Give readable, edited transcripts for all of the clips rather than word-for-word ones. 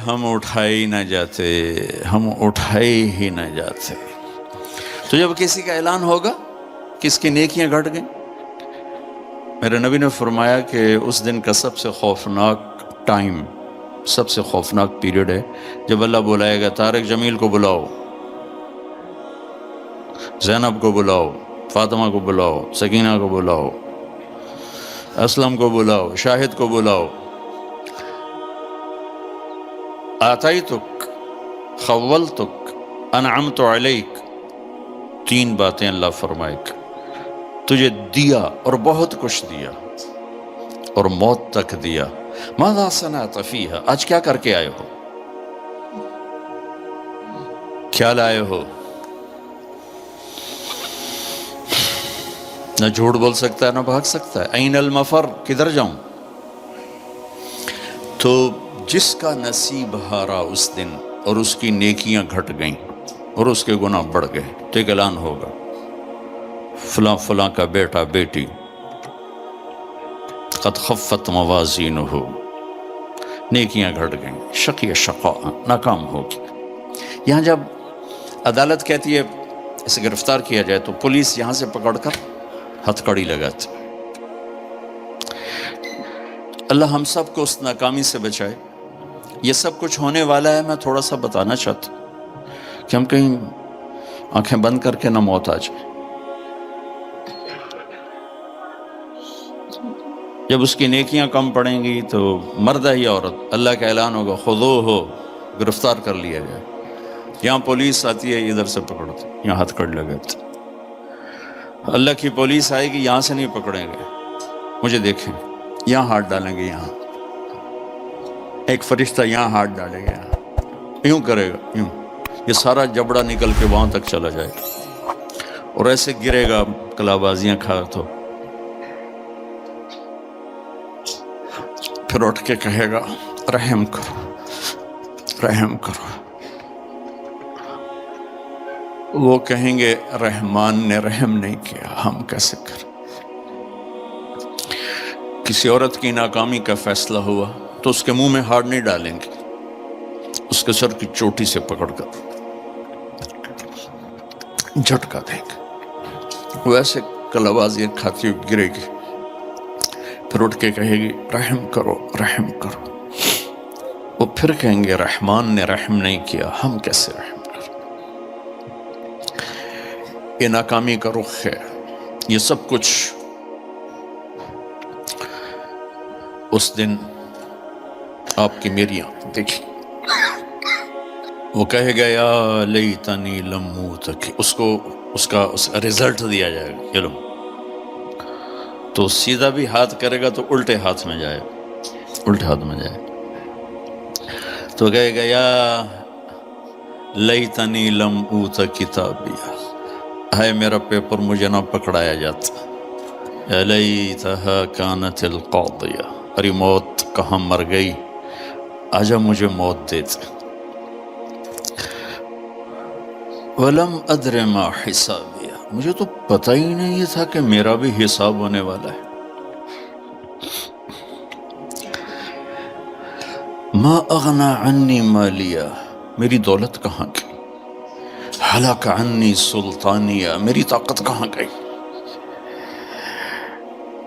ہم اٹھائے ہی نہ جاتے، ہم اٹھائے ہی نہ جاتے۔ تو جب کسی کا اعلان ہوگا کس کی نیکیاں گھٹ گئیں، میرے نبی نے فرمایا کہ اس دن کا سب سے خوفناک ٹائم، سب سے خوفناک پیریڈ ہے جب اللہ بلائے گا طارق جمیل کو بلاؤ، زینب کو بلاؤ، فاطمہ کو بلاؤ، سکینہ کو بلاؤ، اسلم کو بلاؤ، شاہد کو بلاؤ، آتیتک، خولتک، انعمت علیک، تین باتیں اللہ فرمائے گا، تجھے دیا اور بہت کچھ دیا اور موت تک دیا، ماذا صنعت فیہا، آج کیا کر کے آئے ہو، کیا لائے ہو؟ نہ جھوٹ بول سکتا ہے نہ بھاگ سکتا ہے، این المفر، کدھر جاؤں؟ تو جس کا نصیب ہارا اس دن اور اس کی نیکیاں گھٹ گئیں اور اس کے گناہ بڑھ گئے تو ایک اعلان ہوگا، فلاں فلاں کا بیٹا بیٹی قد خفت موازینہ، نیکیاں گھٹ گئیں، شقی شقاء، ناکام ہوگی۔ یہاں جب عدالت کہتی ہے اسے گرفتار کیا جائے تو پولیس یہاں سے پکڑ کر ہتھ کڑی لگاتی۔ اللہ ہم سب کو اس ناکامی سے بچائے۔ یہ سب کچھ ہونے والا ہے، میں تھوڑا سا بتانا چاہتا ہوں کہ ہم کہیں آنکھیں بند کر کے نہ موت آ جائے۔ جب اس کی نیکیاں کم پڑیں گی تو مرد ہے یا عورت، اللہ کا اعلان ہوگا خذوہ، گرفتار کر لیا گیا۔ یہاں پولیس آتی ہے ادھر سے پکڑتی، یہاں ہتھ کڑ لگاتی۔ اللہ کی پولیس آئے گی، یہاں سے نہیں پکڑیں گے، مجھے دیکھیں، یہاں ہاتھ ڈالیں گے، یہاں ایک فرشتہ یہاں ہاتھ ڈالے گا، یوں کرے گا، یوں، یہ سارا جبڑا نکل کے وہاں تک چلا جائے گا اور ایسے گرے گا کلابازیاں کھا، تو پھر اٹھ کے کہے گا رحم کرو، رحم کرو۔ وہ کہیں گے رحمان نے رحم نہیں کیا، ہم کیسے کریں؟ کسی عورت کی ناکامی کا فیصلہ ہوا تو اس کے منہ میں ہاتھ نہیں ڈالیں گے، اس کے سر کی چوٹی سے پکڑ کر جھٹکا دیں گے، وہ ایسے کلابازیاں کھاتی ہوئی گرے گی، پھر اٹھ کے کہے گی رحم کرو، رحم کرو۔ وہ پھر کہیں گے رحمان نے رحم نہیں کیا، ہم کیسے رحم کریں؟ یہ ناکامی کا رخ ہے، یہ سب کچھ اس دن آپ کی میری آنکھ دیکھی۔ وہ کہے گا یا لیتنی لم موت، اس کو اس کا رزلٹ دیا جائے گا، یہ لو، تو سیدھا بھی ہاتھ کرے گا تو الٹے ہاتھ میں جائے، الٹے ہاتھ میں جائے، تو کہے گا یا لیتنی لم اوت کتابیہ، ہے میرا پیپر مجھے نہ پکڑایا جاتا، یا لیتہا کانت القاضیہ، ارے موت کہاں مر گئی، آجا مجھے موت دیتے، وَلَمْ أَدْرِ مَا حِسَابِيَا، مجھے تو پتہ ہی نہیں تھا کہ میرا بھی حساب ہونے والا ہے، مَا أَغْنَى عَنِّي مَالِيَا، میری دولت کہاں گئی، ہلاک عنی سلطانیہ، میری طاقت کہاں گئی۔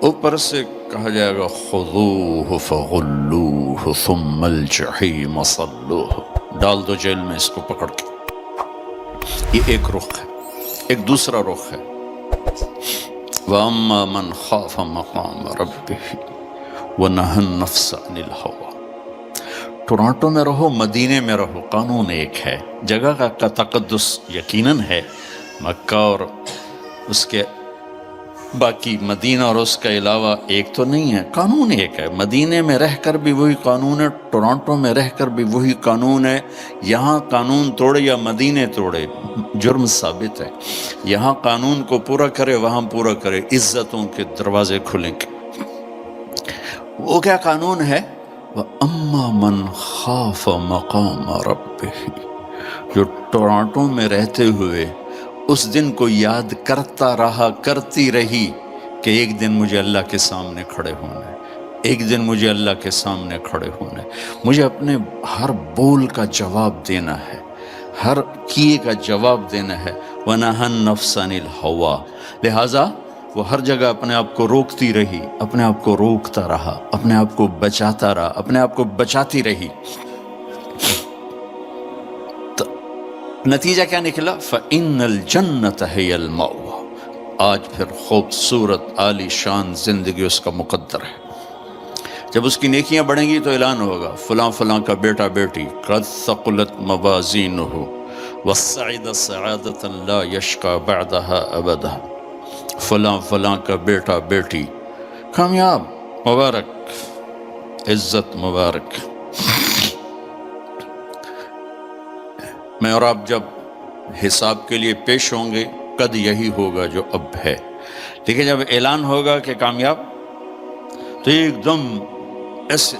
اوپر سے کہا جائے گا خذوہ فغلوہ ثم الجحیم صلوہ، ڈال دو جیل میں اس کو پکڑ کے۔ یہ ایک رخ ہے، ایک دوسرا رخ ہے وَأَمَّا مَنْ خَافَ مَقَامَ رَبِّهِ وَنَهَى النَّفْسَ عَنِ الْهَوَىٰ۔ ٹورانٹو میں رہو، مدینے میں رہو، قانون ایک ہے، جگہ کا تقدس یقیناً ہے، مکہ اور اس کے باقی مدینہ اور اس کے علاوہ ایک تو نہیں ہے، قانون ایک ہے، مدینے میں رہ کر بھی وہی قانون ہے، ٹورانٹو میں رہ کر بھی وہی قانون ہے، یہاں قانون توڑے یا مدینے توڑے جرم ثابت ہے، یہاں قانون کو پورا کرے وہاں پورا کرے، عزتوں کے دروازے کھلیں گے۔ وہ کیا قانون ہے؟ وَأَمَّا مَنْ خَافَ مَقَامَ رَبِّهِ، جو ٹورانٹو میں رہتے ہوئے اس دن کو یاد کرتا رہا، کرتی رہی کہ ایک دن مجھے اللہ کے سامنے کھڑے ہونا ہے، ایک دن مجھے اللہ کے سامنے کھڑے ہونا ہے، مجھے اپنے ہر بول کا جواب دینا ہے، ہر کیے کا جواب دینا ہے۔ وَنَهَا النَّفْسَ عَنِ الْهَوَىٰ، لہٰذا وہ ہر جگہ اپنے آپ کو روکتی رہی، اپنے آپ کو روکتا رہا، اپنے آپ کو بچاتا رہا، اپنے آپ کو بچاتی رہی۔ تو نتیجہ کیا نکلا؟ فَإِنَّ الْجَنَّةَ هِيَ الْمَأْوَىٰ، آج پھر خوبصورت عالی شان زندگی اس کا مقدر ہے۔ جب اس کی نیکیاں بڑھیں گی تو اعلان ہوگا فلاں فلاں کا بیٹا بیٹی قد ثقلت موازینہ وصعد سعادۃ لا یشقى بعدها ابدا، فلاں فلاں کا بیٹا بیٹی کامیاب، مبارک، عزت مبارک۔ میں اور آپ جب حساب کے لیے پیش ہوں گے قد یہی ہوگا جو اب ہے، لیکن جب اعلان ہوگا کہ کامیاب تو ایک دم ایسے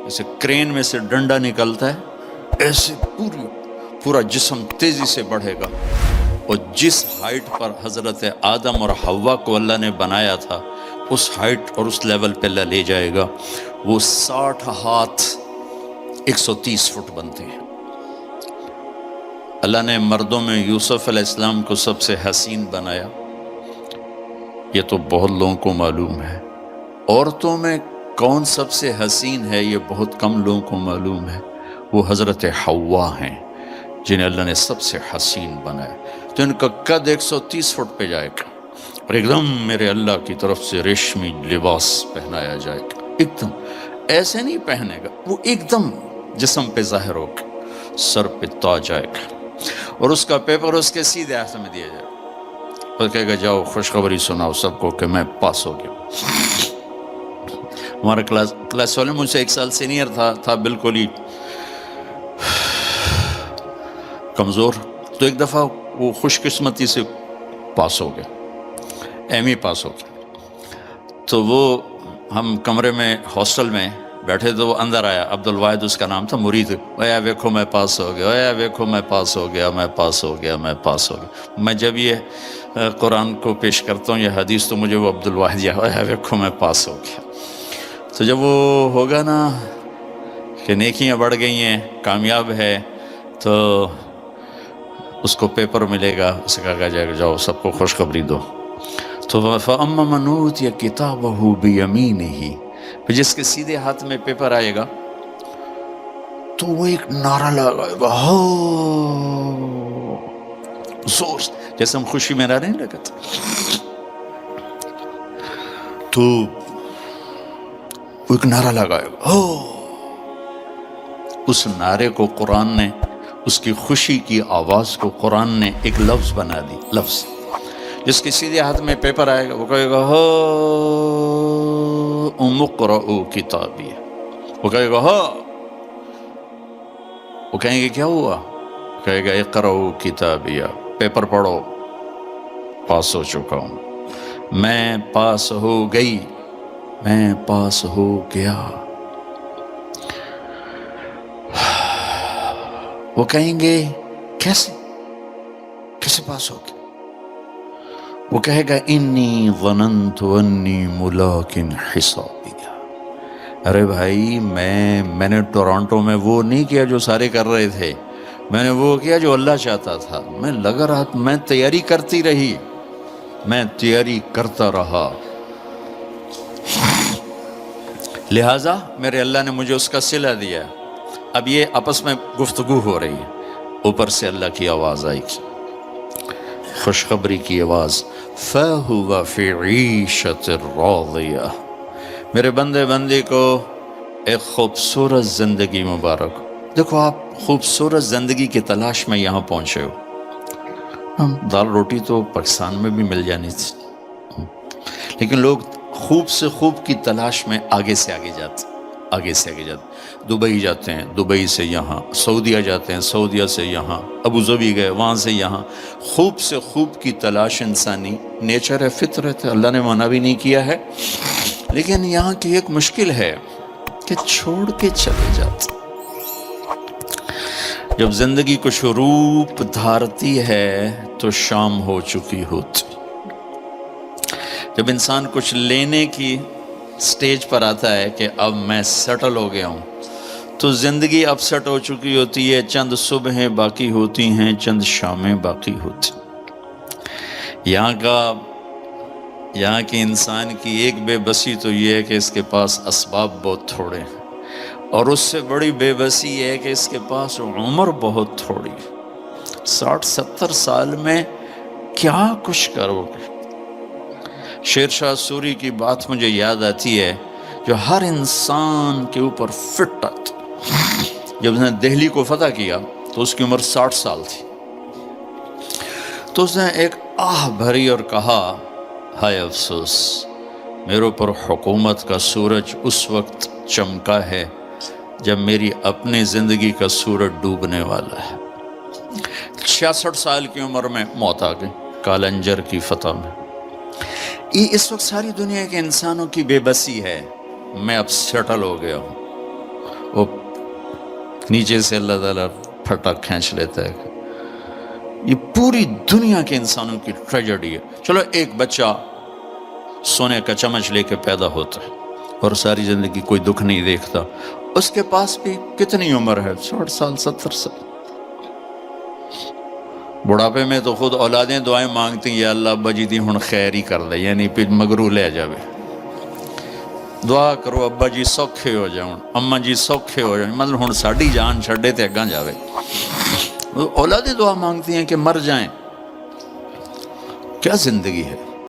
جیسے کرین میں سے ڈنڈا نکلتا ہے، ایسے پورا جسم تیزی سے بڑھے گا، اور جس ہائٹ پر حضرت آدم اور حوا کو اللہ نے بنایا تھا اس ہائٹ اور اس لیول پہ اللہ لے جائے گا۔ وہ 60 ہاتھ 130 فٹ بنتے ہیں۔ اللہ نے مردوں میں یوسف علیہ السلام کو سب سے حسین بنایا، یہ تو بہت لوگوں کو معلوم ہے۔ عورتوں میں کون سب سے حسین ہے یہ بہت کم لوگوں کو معلوم ہے، وہ حضرت حوا ہیں جنہیں اللہ نے سب سے حسین بنایا۔ تو ان کا قد 130 فٹ پہ جائے گا، اور ایک دم میرے اللہ کی طرف سے ریشمی لباس پہنایا جائے گا، ایک دم ایسے نہیں پہنے گا، وہ ایک دم جسم پہ ظاہر ہوگا، سر پہ تاج آئے گا، اور اس کا پیپر اس کے سیدھے ہاتھ میں دیا جائے گا، اور کہے گا جاؤ خوشخبری سناؤ سب کو کہ میں پاس ہو گیا۔ ہمارا کلاس والے مجھ سے 1 سال سینئر تھا بالکل ہی کمزور، تو ایک دفعہ وہ خوش قسمتی سے پاس ہو گیا، ایم ای پاس ہو گیا۔ تو وہ ہم کمرے میں ہاسٹل میں بیٹھے تو وہ اندر آیا، عبد الواحد اس کا نام تھا، مرید، اے ویکھو میں پاس ہو گیا، اے ویکھو میں پاس ہو گیا، میں پاس ہو گیا، میں پاس ہو گیا۔ میں جب یہ قرآن کو پیش کرتا ہوں یہ حدیث تو مجھے وہ عبد الواحد یا اے ویکھو میں پاس ہو گیا۔ تو جب وہ ہوگا نا کہ نیکیاں بڑھ گئی ہیں، کامیاب ہے، تو اس کو پیپر ملے گا، اسے کہا جائے گا جاؤ سب کو خوشخبری دو۔ تو فَأَمَّا مَنْ أُوتِيَ كِتَابَهُ بِيَمِينِهِ، پھر جس کے سیدھے ہاتھ میں پیپر آئے گا تو وہ ایک نعرہ لگائے گا، ہو زور، جیسے ہم خوشی میں نعرے نہیں لگاتے، تو وہ ایک نعرہ لگائے گا، ہو۔ اس نعرے کو قرآن نے، اس کی خوشی کی آواز کو قرآن نے ایک لفظ بنا دی، لفظ جس کے سیدھے ہاتھ میں پیپر آئے گا وہ کہے گا ہو اقرؤ کتابی، وہ کہے گا ہو، وہ کہیں گے کیا ہوا؟ کہے گا اقرؤ کتابی، پیپر پڑھو، پاس ہو چکا ہوں، میں پاس ہو گئی، میں پاس ہو گیا۔ وہ کہیں گے کیسے پاس ہو گیا؟ وہ کہے گا انی ظننت انی ملاق حسابیہ، ارے بھائی میں نے ٹورانٹو میں وہ نہیں کیا جو سارے کر رہے تھے، میں نے وہ کیا جو اللہ چاہتا تھا، میں لگا رہا، میں تیاری کرتی رہی، میں تیاری کرتا رہا، لہٰذا میرے اللہ نے مجھے اس کا صلہ دیا۔ اب یہ آپس میں گفتگو ہو رہی ہے، اوپر سے اللہ کی آواز آئی گی، خوشخبری کی آواز، فَهُوَ فِي عِيشَةٍ رَاضِيَةٍ، میرے بندے کو ایک خوبصورت زندگی مبارک۔ دیکھو آپ خوبصورت زندگی کی تلاش میں یہاں پہنچے ہو، دال روٹی تو پاکستان میں بھی مل جانی تھی، لیکن لوگ خوب سے خوب کی تلاش میں آگے سے آگے جاتے، دبئی جاتے ہیں، دبئی سے یہاں، سعودیہ جاتے ہیں، سعودیہ سے یہاں، ابوظبی گئے، وہاں سے یہاں، خوب سے خوب کی تلاش انسانی نیچر ہے، فطرت ہے، اللہ نے منع بھی نہیں کیا ہے، لیکن یہاں کی ایک مشکل ہے کہ چھوڑ کے چلے جاتے۔ جب زندگی کچھ روپ دھارتی ہے تو شام ہو چکی ہوتی، جب انسان کچھ لینے کی سٹیج پر آتا ہے کہ اب میں سیٹل ہو گیا ہوں، تو زندگی اب سیٹ ہو چکی ہوتی ہے، چند صبحیں باقی ہوتی ہیں، چند شامیں باقی ہوتی ہیں۔ یہاں کی انسان کی ایک بے بسی تو یہ ہے کہ اس کے پاس اسباب بہت تھوڑے ہیں، اور اس سے بڑی بے بسی یہ ہے کہ اس کے پاس عمر بہت تھوڑی ہے۔ 60-70 سال میں کیا کچھ کرو گے؟ شیر شاہ سوری کی بات مجھے یاد آتی ہے، جو ہر انسان کے اوپر فٹ آتی۔ جب اس نے دہلی کو فتح کیا تو اس کی عمر 60 سال تھی، تو اس نے ایک آہ بھری اور کہا، ہائے افسوس، میرے اوپر حکومت کا سورج اس وقت چمکا ہے جب میری اپنی زندگی کا سورج ڈوبنے والا ہے۔ 66 سال کی عمر میں موت آ گئی کالنجر کی فتح میں۔ یہ اس وقت ساری دنیا کے انسانوں کی بے بسی ہے، میں اب سیٹل ہو گیا ہوں۔ وہ نیچے سے اللہ تعالیٰ پھٹا کھینچ لیتا ہے۔ یہ پوری دنیا کے انسانوں کی ٹریجڈی ہے۔ چلو ایک بچہ سونے کا چمچ لے کے پیدا ہوتا ہے اور ساری زندگی کوئی دکھ نہیں دیکھتا، اس کے پاس بھی کتنی عمر ہے؟ 60 سال 70 سال۔ بڑھاپے میں تو خود اولادیں دعائیں مانگتی ہیں، یا اللہ ابا جی دی ہن خیر ہی کر دے، یعنی پھر مگرو لے جاوے، دعا کرو ابا جی سوکھے ہو جاؤں، اما جی سوکھے ہو جاؤں، مطلب ہن ساڈی جان چھڈے تے اگاں جاوے۔ اولادیں دعا مانگتی ہیں کہ مر جائیں۔ کیا زندگی ہے!